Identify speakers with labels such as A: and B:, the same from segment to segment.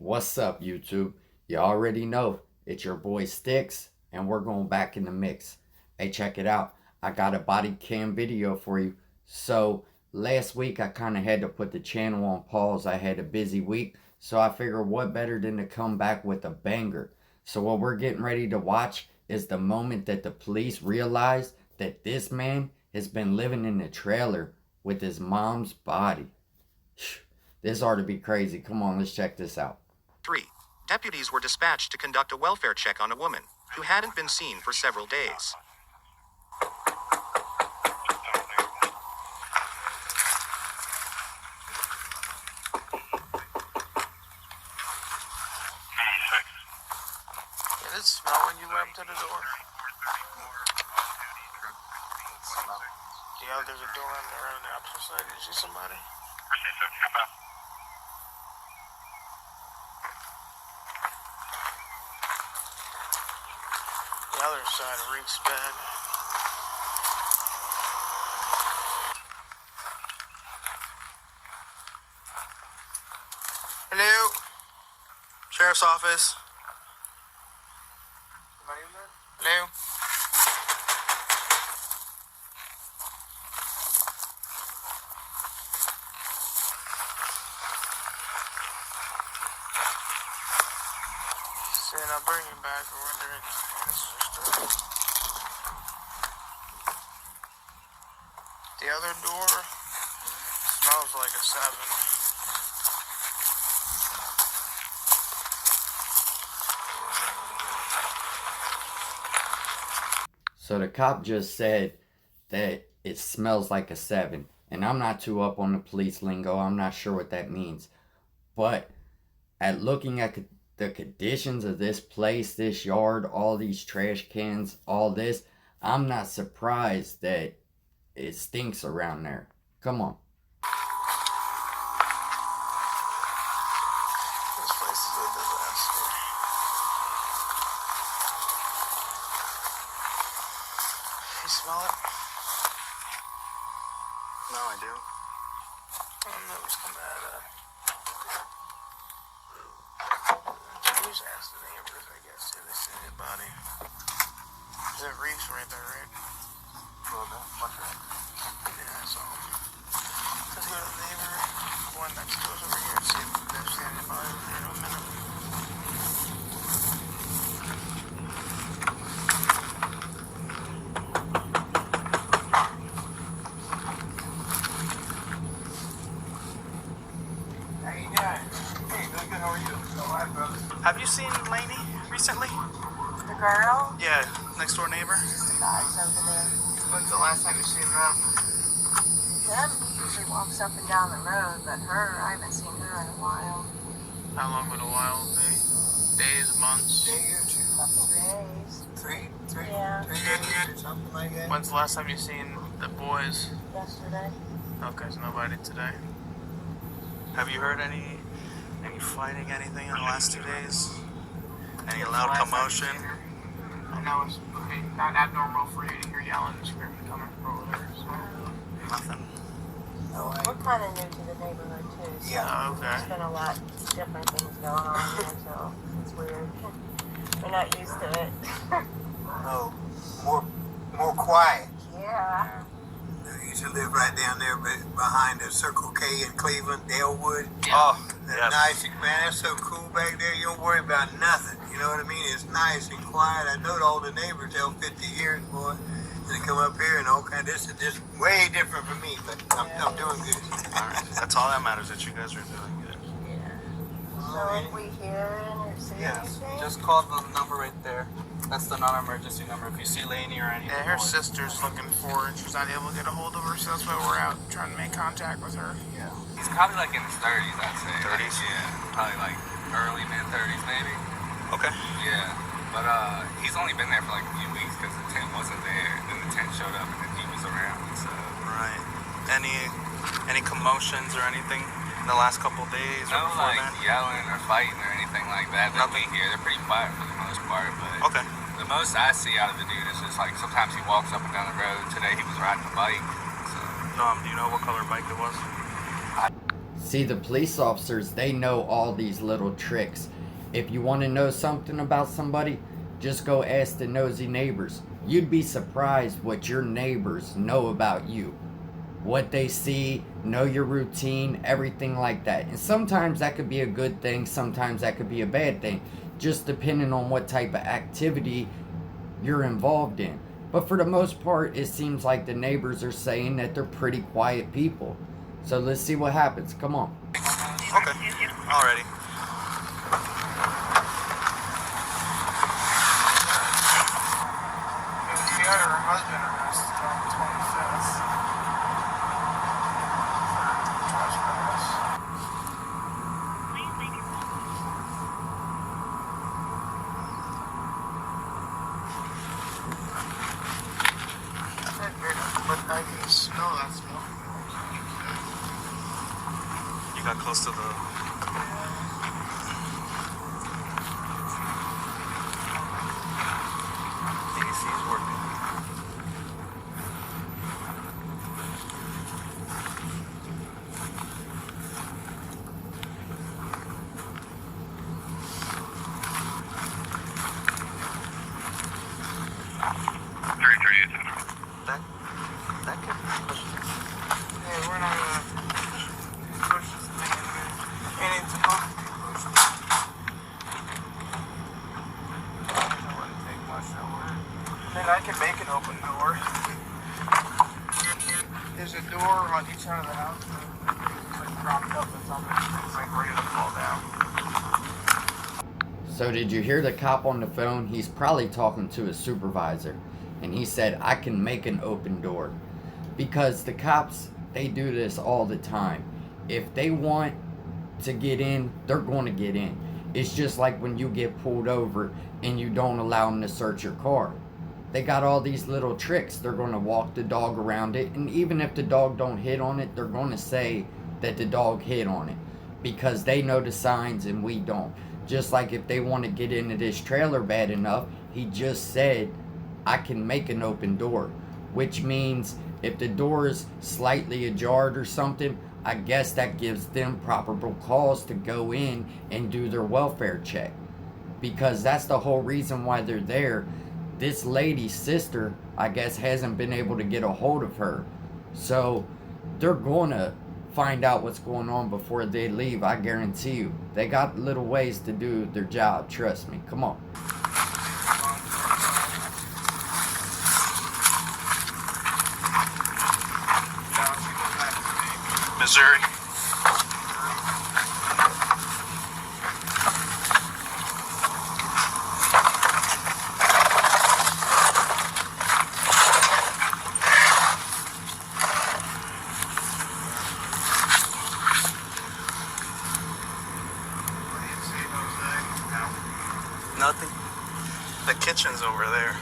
A: What's up, YouTube? You already know it's your boy Sticks, and we're going back in the mix. Hey, check it out. I got a body cam video for you. So, last week I kind of had to put the channel on pause. I had a busy week, so I figured what better than to come back with a banger. So, what we're getting ready to watch is the moment that the police realize that this man has been living in a trailer with his mom's body. This ought to be crazy. Come on, let's check this out.
B: 3. Deputies were dispatched to conduct a welfare check on a woman who hadn't been seen for several days.
C: Did it smell when you went up to the door? Yeah, there's a door on the opposite side. Did you see somebody? The other side reeks bad. Hello? Sheriff's office. Somebody in there? Hello? Said I'll bring you back or wonder it. The other door smells like a 7.
A: So the cop just said that it smells like a 7. And I'm not too up on the police lingo. I'm not sure what that means. But at looking at the conditions of this place, this yard, all these trash cans, all this, I'm not surprised that it stinks around there. Come on.
C: This place is a disaster. You smell it?
B: No, I do.
C: That was kind of we just ask the neighbors, I guess, if they see anybody. There's that reeks right there, right? Yeah, I saw him. Let's go to the neighbor, one next to us over here, and see if they've seen anybody in a minute. How you doing? Hey, doing good. How are you? All right, brother. Have you seen Lainey recently?
D: The girl?
C: Yeah, next door neighbor.
D: The guy's over there.
C: When's the last time you seen them?
D: Him, he usually walks up and down the road, but her, I haven't seen her in a while.
C: How long would a while be? Days, months?
D: Couple days.
E: Three
D: Yeah.
E: days or something like that.
C: When's the last time you seen the boys?
D: Yesterday.
C: Okay, so nobody today. Have you heard any fighting, anything in the last 2 days? Any loud commotion? I know it's not abnormal for you to hear yelling and screaming coming from over there. So. Nothing.
E: No,
D: We're kind of new to the neighborhood, too. So
E: Yeah.
C: Oh, okay.
D: There's been a lot different things going on here, so it's weird. We're not used to it.
E: no, more quiet.
D: Yeah.
E: I used to live right down there behind the Circle K in Cleveland, Elwood.
C: Oh,
E: That's
C: yes.
E: nice, man. That's so cool back there. You don't worry about nothing. You know what I mean? It's nice and quiet. I know all the neighbors hell 50 years, boy. They come up here and all kind. This is just way different for me, but I'm doing good.
C: All right. That's all that matters, that you guys are doing good.
D: Yeah. So if we hear or see anything?
F: Just call the number right there. That's the non-emergency number. If you see Lainey or anything.
C: Yeah, her sister's looking for her and she's not able to get a hold of her, so that's why we're out trying to make contact with her.
F: Yeah. He's probably like in his 30s, I'd say.
C: 30s?
F: Yeah. Probably like early, mid-30s maybe.
C: Okay.
F: Yeah. But he's only been there for like a few weeks because the tent wasn't there. And then the tent showed up and then he was around. So.
C: Right. Any commotions or anything in the last couple days or
F: No
C: before
F: like
C: then?
F: yelling or fighting or anything like that.
C: Nothing?
F: Here, they're pretty quiet for the most part. But
C: Okay.
F: the most I see out of the dude is just like sometimes he walks up and down the road. Today he was riding a bike. So.
C: Do you know what color bike it was?
A: See, the police officers, they know all these little tricks. If you want to know something about somebody, just go ask the nosy neighbors. You'd be surprised what your neighbors know about you. What they see, know your routine, everything like that. And sometimes that could be a good thing, sometimes that could be a bad thing, just depending on what type of activity you're involved in. But for the most part, it seems like the neighbors are saying that they're pretty quiet people. So let's see what happens. Come on.
C: Okay. Alrighty.
G: She had her husband arrested on the 25th. But I can smell that smoke.
C: You got close to the. AC's working. That could push this.
G: Yeah, we're not gonna push this thing in there. And it's supposed to be pushed. It wouldn't take much to work. Then I can make an open door. There's a door on each side of the house. It's like propped up with something. It's like ready to fall down.
A: So did you hear the cop on the phone? He's probably talking to his supervisor. And he said, I can make an open door. Because the cops, they do this all the time. If they want to get in, they're going to get in. It's just like when you get pulled over and you don't allow them to search your car. They got all these little tricks. They're going to walk the dog around it. And even if the dog don't hit on it, they're going to say that the dog hit on it. Because they know the signs and we don't. Just like if they want to get into this trailer bad enough, he just said, I can make an open door. Which means if the door is slightly ajar or something, I guess that gives them probable cause to go in and do their welfare check. Because that's the whole reason why they're there. This lady's sister, I guess, hasn't been able to get a hold of her. So they're going to find out what's going on before they leave, I guarantee you. They got little ways to do their job, trust me. Come on.
C: Missouri. Nothing. The kitchen's over there.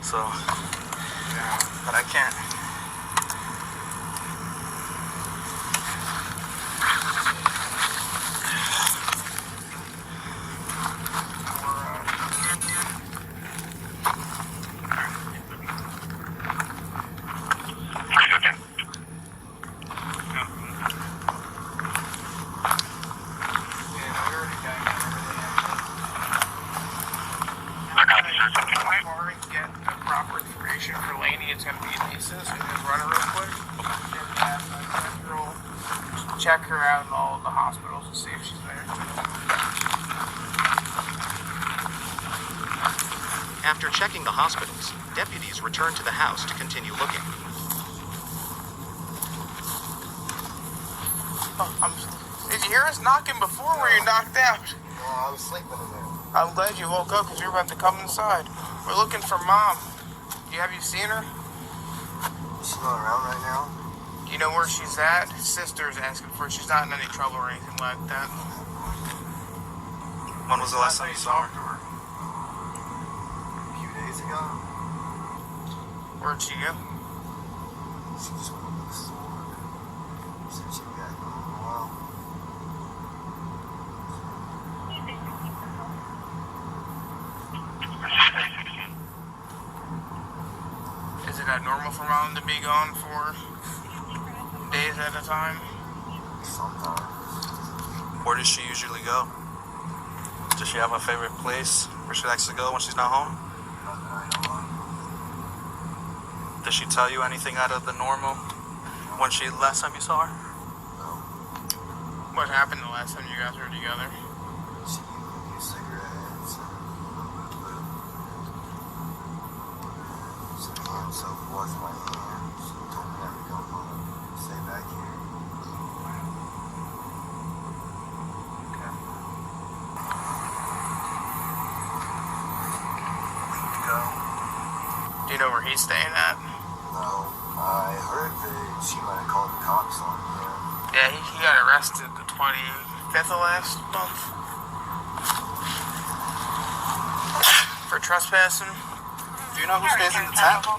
C: So, yeah, but I can't.
G: For Laney, it's going to be Lisa, so just run her real quick. Check her out in all the hospitals and see if she's there.
B: After checking the hospitals, deputies returned to the house to continue looking.
G: Did you hear us knocking before? Were you knocked out?
E: No, I was sleeping in there.
G: I'm glad you woke up because we were about to come inside. We're looking for Mom. Have you seen her?
E: She's not around right now.
G: Do you know where she's at? His sister's asking for her. She's not in any trouble or anything like that.
C: When was the last time you saw her?
E: A few days ago.
G: Where'd she go?
E: She just went to the store. Said she'd be back in a little while.
G: Is it normal for Mom to be gone for days at a time?
C: Sometimes. Where does she usually go? Does she have a favorite place where she likes to go when she's not home? Does she tell you anything out of the normal when last time you saw her?
G: What happened the last time you guys were together?
E: She gave me cigarettes and some hand soap, wash my hands. She told me not to go home, stay back here.
C: Okay.
E: A week ago,
G: Do you know where he's staying at?
E: no, I heard that she might have called the cops on me.
G: Yeah, he got arrested the 25th of last month for trespassing.
C: Do you know who stays in the tent?
E: Well,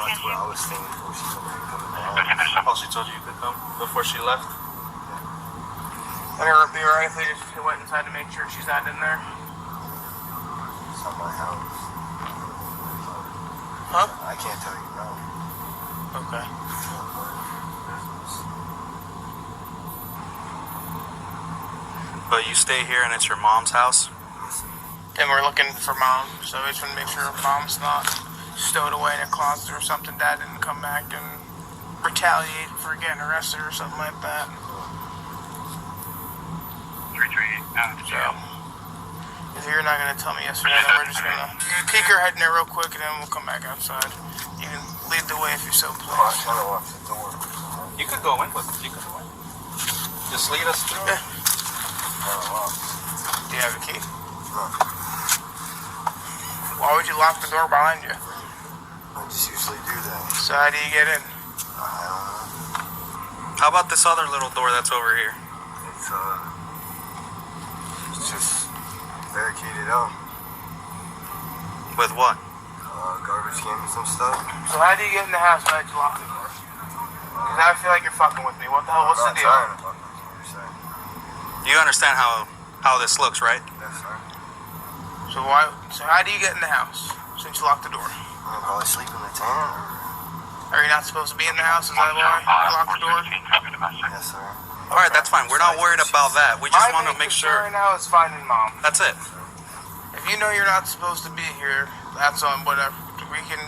E: that's where I was staying before she told me to come in the house.
C: Oh, she told you you could come before she left?
G: And it'd be alright if they just went inside to make sure she's not in there.
E: It's not my house.
G: Huh?
E: I can't tell you no.
G: Okay.
C: But you stay here and it's your mom's house?
G: And we're looking for mom, so we just want to make sure mom's not stowed away in a closet or something. Dad didn't come back and retaliate for getting arrested or something like that.
F: 338
G: So, if you're not going to tell me yes or no, then we're just going to peek your head in there real quick and then we'll come back outside. You can lead the way if you so
E: I
G: please.
E: want to lock the door.
C: You could go in with us. You could go in. Just lead us through.
G: Yeah.
E: Lock.
G: Do you have a key?
E: No,
G: Why would you lock the door behind you?
E: I just usually do that.
G: So how do you get in?
E: I don't know.
C: How about this other little door that's over here?
E: It's just barricaded up.
C: With what?
E: Garbage cans and stuff.
G: So how do you get in the house without you lock the door? Because I feel like you're fucking with me. What the hell? What's the
E: I'm not
G: deal?
E: trying to fuck with you, you're saying.
C: You understand how this looks, right?
E: Yes, sir.
G: So how do you get in the house since you locked the door?
E: I'll probably sleep in the tent or...
G: Are you not supposed to be in the house? Is that why you locked the door?
E: Yes, sir.
C: Alright, that's fine. We're not worried about that. We just want to
G: main
C: make
G: concern
C: sure.
G: right now is finding mom.
C: That's it.
G: If you know you're not supposed to be here, that's on whatever. We can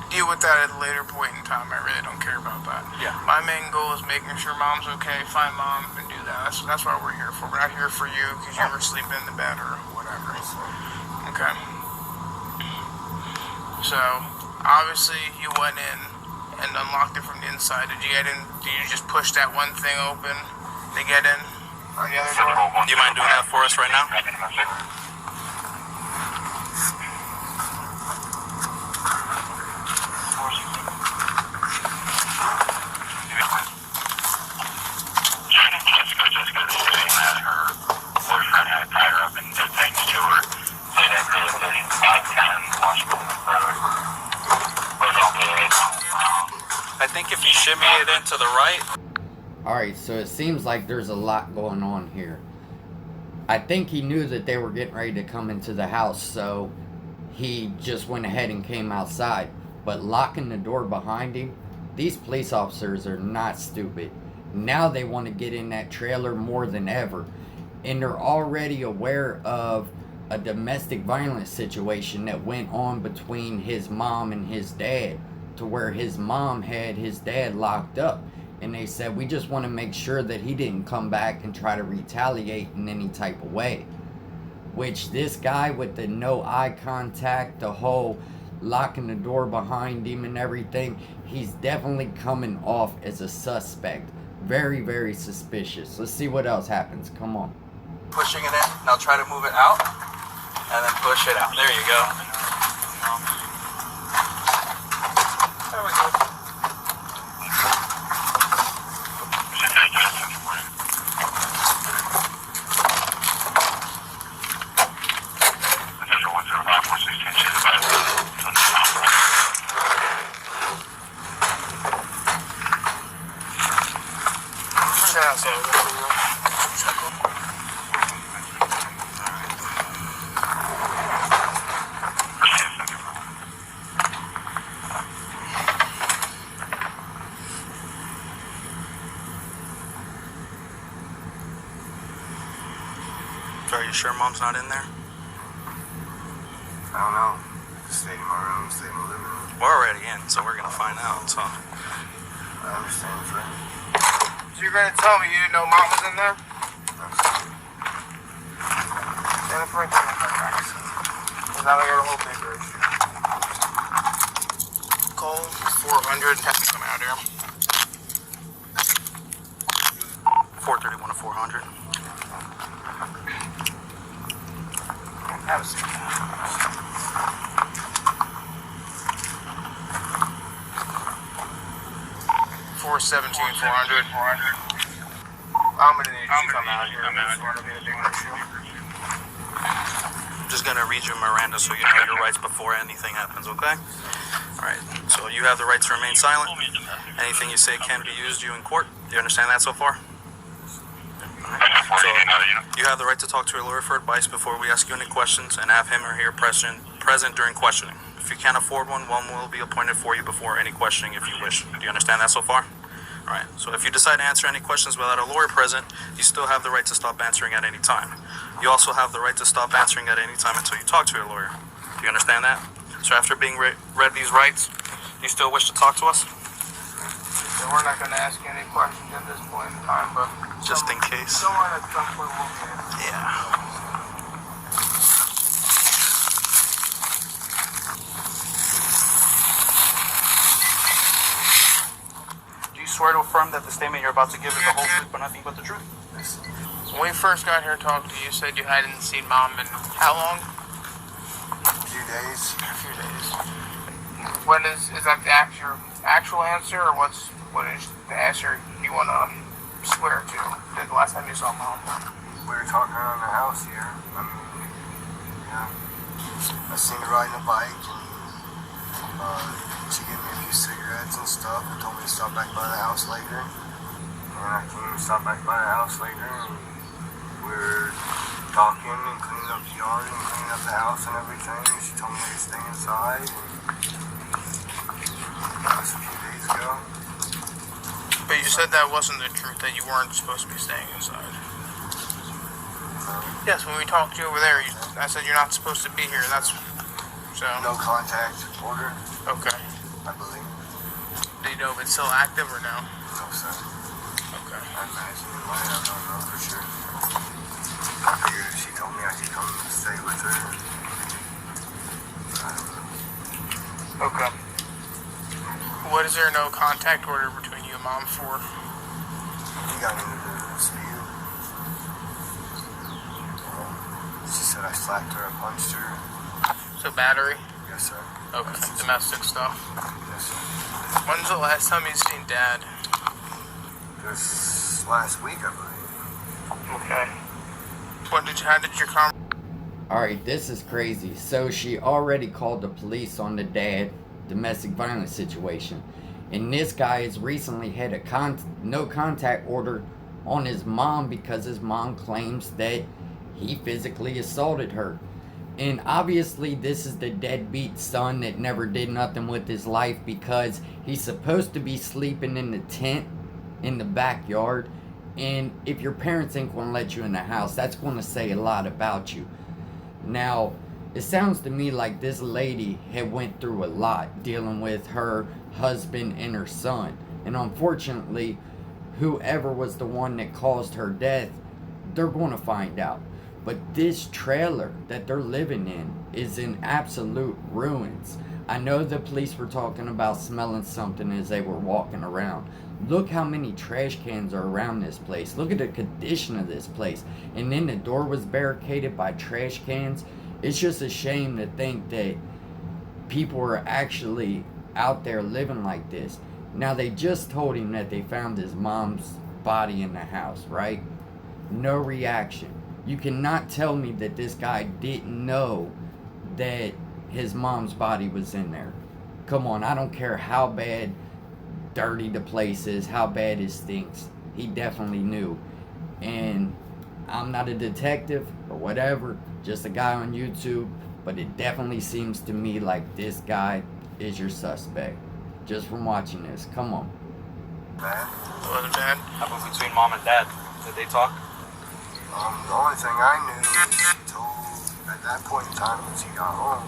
G: deal with that at a later point in time. I really don't care about that.
C: Yeah.
G: My main goal is making sure mom's okay, find mom, and do that. That's what we're here for. We're not here for you because you were sleeping in the bed or whatever. Okay. So, obviously, you went in and unlocked it from the inside. Did you get in? Did you just push that one thing open to get in? Or the other door?
C: Do you mind doing that for us right now? I think if you shimmy it into the right.
A: Alright, so it seems like there's a lot going on here. I think he knew that they were getting ready to come into the house, so he just went ahead and came outside. But locking the door behind him, these police officers are not stupid. Now they want to get in that trailer more than ever. And they're already aware of a domestic violence situation that went on between his mom and his dad, to where his mom had his dad locked up. And they said, we just want to make sure that he didn't come back and try to retaliate in any type of way. Which this guy with the no eye contact, the whole locking the door behind him and everything, he's definitely coming off as a suspect. Very, very suspicious. Let's see what else happens. Come on.
C: Pushing it in. Now try to move it out. And then push it out. There you go. There we go. So are you sure mom's not in there?
E: I don't know. Stay in my room, stay in my living room.
C: We're already in, so we're gonna find out. So
E: I understand, friend.
G: So you're gonna tell me you didn't know mom was in there?
E: Absolutely.
G: Then it's right there. Because now we got a whole bigger issue. Call 400 and have to come out here.
C: 431 to 400.
G: Have a seat. 417, 400. I'm gonna need you to come out here. This is going to be a big issue.
C: I'm just gonna read you Miranda so you know your rights before anything happens, okay? Alright, so you have the right to remain silent. Anything you say can be used you in court. Do you understand that so far? So, you have the right to talk to a lawyer for advice before we ask you any questions and have him or her present during questioning. If you can't afford one will be appointed for you before any questioning if you wish. Do you understand that so far? Alright, so if you decide to answer any questions without a lawyer present, you still have the right to stop answering at any time. You also have the right to stop answering at any time until you talk to your lawyer. Do you understand that? So after being read these rights, do you still wish to talk to us?
G: So we're not gonna ask you any questions at this point in time, but
C: Just in case.
G: somewhere at some point we'll get it.
C: Yeah. Do you swear to affirm that the statement you're about to give is the whole truth but nothing but the truth?
G: When we first got here to talk to you, you said you hadn't seen mom in how long?
E: A few days.
G: A few days. When is that the actual answer, or what is the answer you want to swear to? The last time you saw mom?
E: We were talking around the house here. I mean, yeah. I seen her riding a bike, and she gave me a few cigarettes and stuff, and told me to stop back by the house later. And I came and stopped back by the house later, and we were talking and cleaning up the yard and cleaning up the house and everything. And she told me to stay inside. And that was a few days ago.
G: But you said that wasn't the truth, that you weren't supposed to be staying inside. Yes, when we talked to you over there, I said you're not supposed to be here. That's so.
E: No contact order,
G: Okay.
E: I believe.
G: Do you know if it's still active or no?
E: No, sir.
G: Okay.
E: I imagine it might. I don't know for sure. I figured if she told me I could come and stay with her. I don't know.
G: Okay. What is there no contact order between you and mom for?
E: We got into the dispute. She said I slapped her, I punched her.
G: So battery?
E: Yes, sir.
G: Okay. Domestic stuff.
E: Yes, sir.
G: When's the last time you seen dad?
E: This last week, I believe.
G: Okay. How did your conversation?
A: Alright, this is crazy. So she already called the police on the dad domestic violence situation. And this guy has recently had a no contact order on his mom because his mom claims that he physically assaulted her. And obviously this is the deadbeat son that never did nothing with his life, because he's supposed to be sleeping in the tent in the backyard. And if your parents ain't gonna let you in the house, that's gonna say a lot about you. Now, it sounds to me like this lady had went through a lot dealing with her husband and her son. And unfortunately, whoever was the one that caused her death, they're gonna find out. But this trailer that they're living in is in absolute ruins. I know the police were talking about smelling something as they were walking around. Look how many trash cans are around this place. Look at the condition of this place. And then the door was barricaded by trash cans. It's just a shame to think that people are actually out there living like this. Now, they just told him that they found his mom's body in the house, right? No reaction. You cannot tell me that this guy didn't know that his mom's body was in there. Come on, I don't care how bad dirty the place is, how bad it stinks. He definitely knew. And I'm not a detective or whatever, just a guy on YouTube, but it definitely seems to me like this guy is your suspect, just from watching this. Come on.
E: Bad.
G: Wasn't bad.
F: How about between mom and dad? Did they talk?
E: The only thing I knew, told at that point in time when she got home,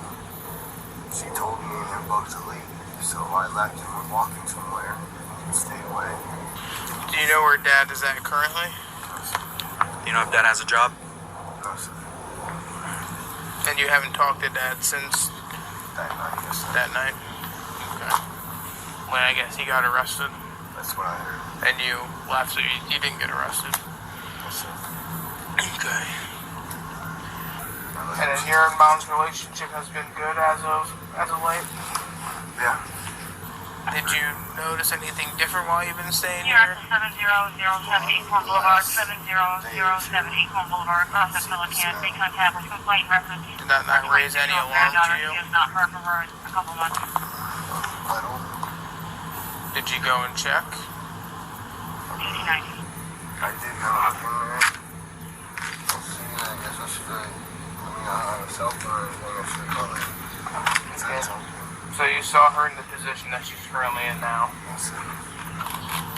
E: she told me and him both to leave. So I left and went walking somewhere and stayed away.
G: Do you know where Dad is at currently?
C: Do you know if Dad has a job?
E: No, sir.
G: And you haven't talked to Dad since
E: That night, yes, sir.
G: that night? Okay. When I guess he got arrested
E: That's what I heard.
G: and you left, so you didn't get arrested.
E: Yes, sir.
G: Okay. And then your and Mom's relationship has been good as of late?
E: Yeah.
G: Did you notice anything different while you've been staying
H: You're
G: here?
H: at 7007 Equal Boulevard, 7007 Equal Boulevard, Cross Millican. Make contact with complaint reference.
G: Did that not raise any alarm to you?
H: She has not heard from her in a couple months.
E: I don't.
G: Did you go and check?
H: 89.
E: I did go look in there. Let's see, I guess I should have. I mean, I don't have a cell phone or anything. I should have called it. That's something.
G: So you saw her in the position that she's currently in now.
E: Yes, sir.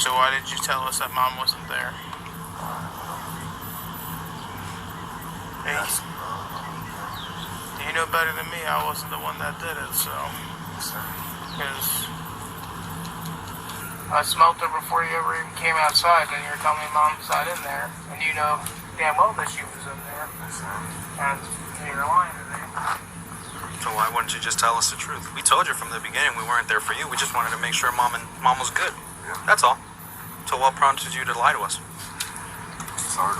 G: So why did you tell us that Mom wasn't there? Hey,
E: Yes.
G: you know better than me. I wasn't the one that did it, so.
E: Yes, sir.
G: Because I smelt her before you ever even came outside, and you were telling me Mom's not in there, and you know damn well that she was in there,
E: Yes, sir.
G: and you're lying to me.
C: So why wouldn't you just tell us the truth? We told you from the beginning we weren't there for you. We just wanted to make sure Mom was good.
E: Yeah.
C: That's all. So what prompted you to lie to us?
E: Sorry.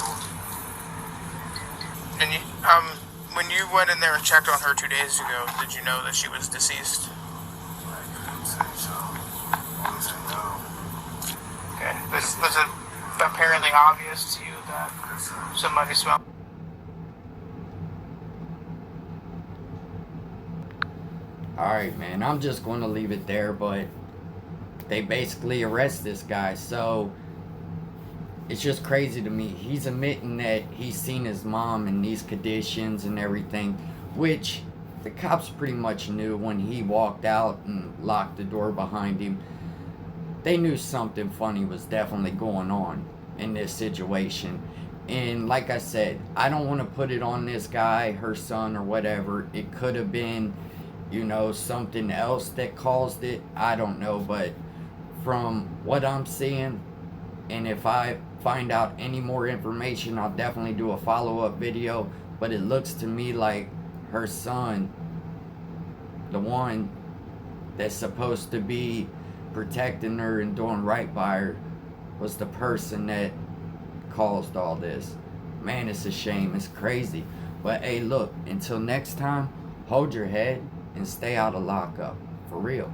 G: And you, when you went in there and checked on her 2 days ago, did you know that she was deceased?
E: I couldn't say so. Only say no.
G: Okay. Was it apparently obvious to you that
E: Yes, sir.
G: somebody smelled?
A: Alright, man, I'm just going to leave it there, but they basically arrest this guy, so it's just crazy to me. He's admitting that he's seen his mom in these conditions and everything, which the cops pretty much knew when he walked out and locked the door behind him. They knew something funny was definitely going on in this situation. And like I said, I don't want to put it on this guy, her son, or whatever. It could have been, you know, something else that caused it. I don't know, but from what I'm seeing, and if I find out any more information, I'll definitely do a follow-up video. But it looks to me like her son, the one that's supposed to be protecting her and doing right by her, was the person that caused all this. Man, it's a shame. It's crazy. But hey, look, until next time, hold your head and stay out of lockup. For real.